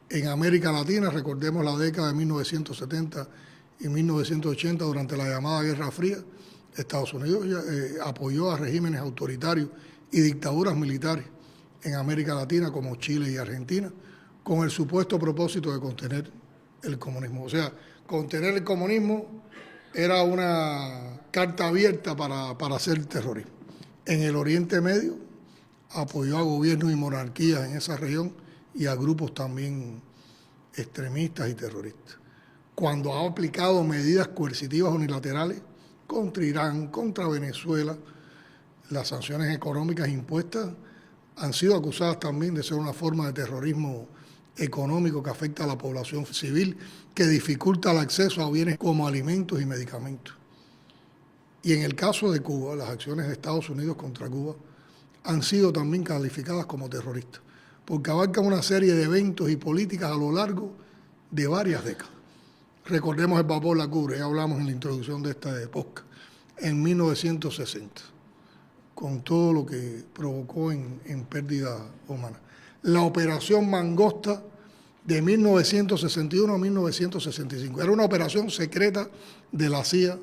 en América Latina. Recordemos la década de 1970 y 1980, durante la llamada Guerra Fría. Estados Unidos apoyó a regímenes autoritarios y dictaduras militares en América Latina como Chile y Argentina, con el supuesto propósito de contener el comunismo. O sea, contener el comunismo era una carta abierta para hacer terrorismo. En el Oriente Medio apoyó a gobiernos y monarquías en esa región y a grupos también extremistas y terroristas. Cuando ha aplicado medidas coercitivas unilaterales contra Irán, contra Venezuela, las sanciones económicas impuestas han sido acusadas también de ser una forma de terrorismo económico que afecta a la población civil, que dificulta el acceso a bienes como alimentos y medicamentos. Y en el caso de Cuba, las acciones de Estados Unidos contra Cuba han sido también calificadas como terroristas, porque abarcan una serie de eventos y políticas a lo largo de varias décadas. Recordemos el vapor La Cubre, ya hablamos en la introducción de esta podcast, en 1960, con todo lo que provocó en pérdida humana. La operación Mangosta de 1961 a 1965, era una operación secreta de la CIA,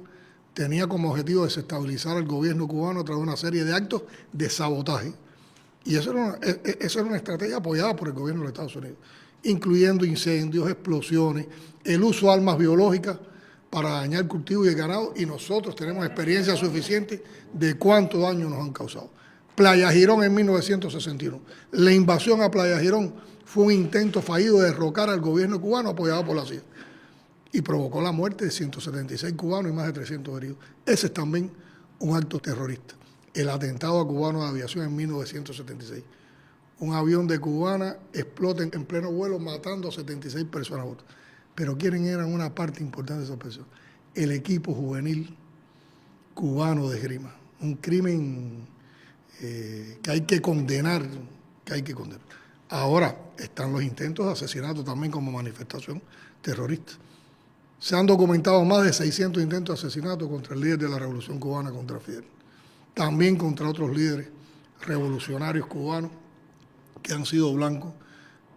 tenía como objetivo desestabilizar al gobierno cubano a través de una serie de actos de sabotaje. Y esa era una estrategia apoyada por el gobierno de Estados Unidos, incluyendo incendios, explosiones, el uso de armas biológicas para dañar cultivos y el ganado, y nosotros tenemos experiencia suficiente de cuánto daño nos han causado. Playa Girón en 1961. La invasión a Playa Girón fue un intento fallido de derrocar al gobierno cubano apoyado por la CIA. y provocó la muerte de 176 cubanos y más de 300 heridos. Ese es también un acto terrorista. El atentado a cubanos de aviación en 1976. Un avión de Cubana explota en pleno vuelo matando a 76 personas. Pero ¿quiénes eran una parte importante de esas personas? El equipo juvenil cubano de esgrima. Un crimen que hay que condenar, Ahora están los intentos de asesinato también como manifestación terrorista. Se han documentado más de 600 intentos de asesinato contra el líder de la Revolución Cubana, contra Fidel. También contra otros líderes revolucionarios cubanos que han sido blancos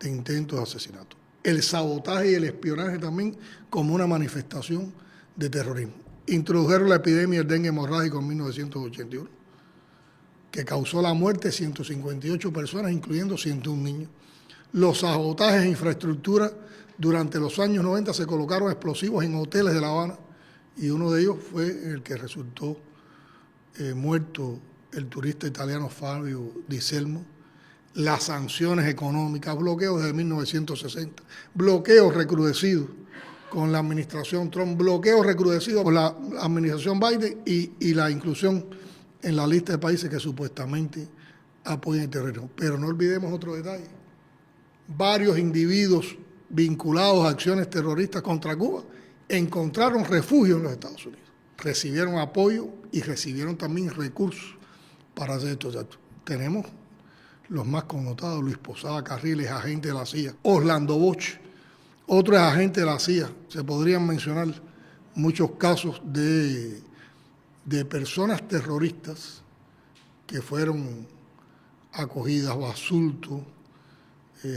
de intentos de asesinato. El sabotaje y el espionaje también como una manifestación de terrorismo. Introdujeron la epidemia del dengue hemorrágico en 1981, que causó la muerte de 158 personas, incluyendo 101 niños. Los sabotajes en infraestructura durante los años 90 se colocaron explosivos en hoteles de La Habana y uno de ellos fue el que resultó muerto el turista italiano Fabio Di Selmo. Las sanciones económicas, bloqueos desde 1960, bloqueos recrudecidos con la administración Trump, bloqueos recrudecidos con la administración Biden y la inclusión en la lista de países que supuestamente apoyan el terrorismo. Pero no olvidemos otro detalle. Varios individuos vinculados a acciones terroristas contra Cuba encontraron refugio en los Estados Unidos. Recibieron apoyo y recibieron también recursos para hacer estos actos. Tenemos los más connotados: Luis Posada Carril es agente de la CIA, Orlando Bosch, otro es agente de la CIA. Se podrían mencionar muchos casos de personas terroristas que fueron acogidas. Basulto,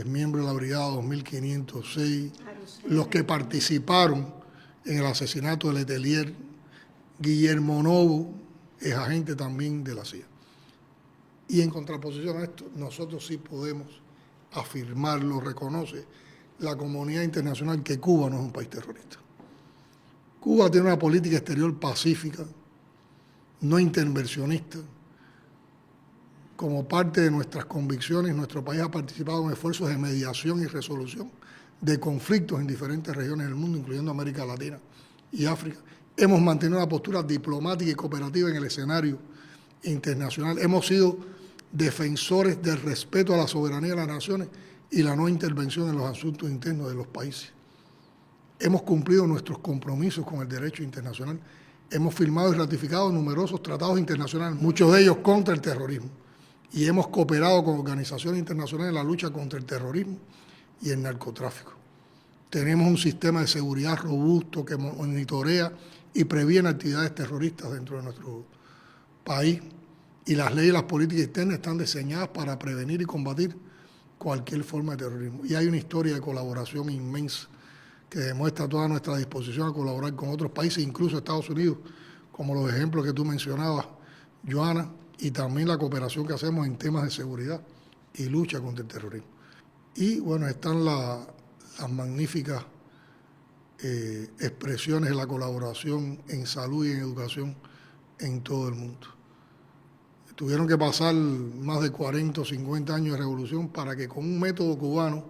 miembro de la Brigada 2506, los que participaron en el asesinato de Letelier. Guillermo Novo es agente también de la CIA. Y en contraposición a esto, nosotros sí podemos afirmarlo, reconoce la comunidad internacional, que Cuba no es un país terrorista. Cuba tiene una política exterior pacífica, no intervencionista. Como parte de nuestras convicciones, nuestro país ha participado en esfuerzos de mediación y resolución de conflictos en diferentes regiones del mundo, incluyendo América Latina y África. Hemos mantenido una postura diplomática y cooperativa en el escenario internacional. Hemos sido defensores del respeto a la soberanía de las naciones y la no intervención en los asuntos internos de los países. Hemos cumplido nuestros compromisos con el derecho internacional. Hemos firmado y ratificado numerosos tratados internacionales, muchos de ellos contra el terrorismo, y hemos cooperado con organizaciones internacionales en la lucha contra el terrorismo y el narcotráfico. Tenemos un sistema de seguridad robusto que monitorea y previene actividades terroristas dentro de nuestro país, y las leyes y las políticas externas están diseñadas para prevenir y combatir cualquier forma de terrorismo. Y hay una historia de colaboración inmensa que demuestra toda nuestra disposición a colaborar con otros países, incluso Estados Unidos, como los ejemplos que tú mencionabas, Joana, y también la cooperación que hacemos en temas de seguridad y lucha contra el terrorismo. Y bueno, están las magníficas expresiones de la colaboración en salud y en educación en todo el mundo. Tuvieron que pasar más de 40 o 50 años de revolución para que con un método cubano,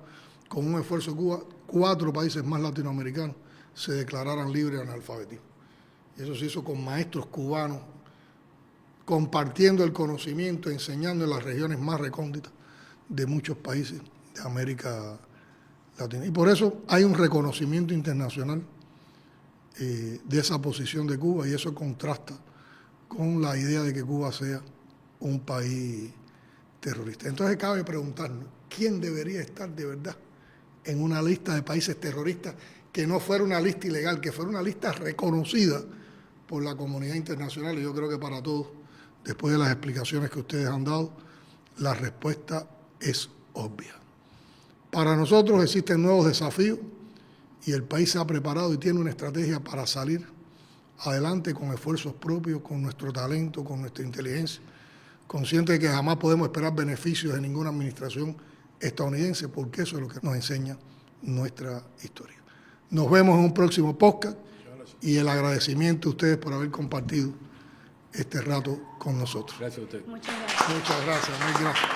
con un esfuerzo de Cuba, 4 países más latinoamericanos se declararan libres de analfabetismo. Y eso se hizo con maestros cubanos, compartiendo el conocimiento, enseñando en las regiones más recónditas de muchos países de América Latina. Y por eso hay un reconocimiento internacional de esa posición de Cuba, y eso contrasta con la idea de que Cuba sea un país terrorista. Entonces cabe preguntarnos, ¿quién debería estar de verdad en una lista de países terroristas que no fuera una lista ilegal, que fuera una lista reconocida por la comunidad internacional? Y yo creo que para todos, después de las explicaciones que ustedes han dado, la respuesta es obvia. Para nosotros existen nuevos desafíos y el país se ha preparado y tiene una estrategia para salir adelante con esfuerzos propios, con nuestro talento, con nuestra inteligencia, consciente de que jamás podemos esperar beneficios de ninguna administración estadounidense, porque eso es lo que nos enseña nuestra historia. Nos vemos en un próximo podcast, y el agradecimiento a ustedes por haber compartido este rato con nosotros. Gracias a ustedes. Muchas gracias. Muchas gracias, muy gracias.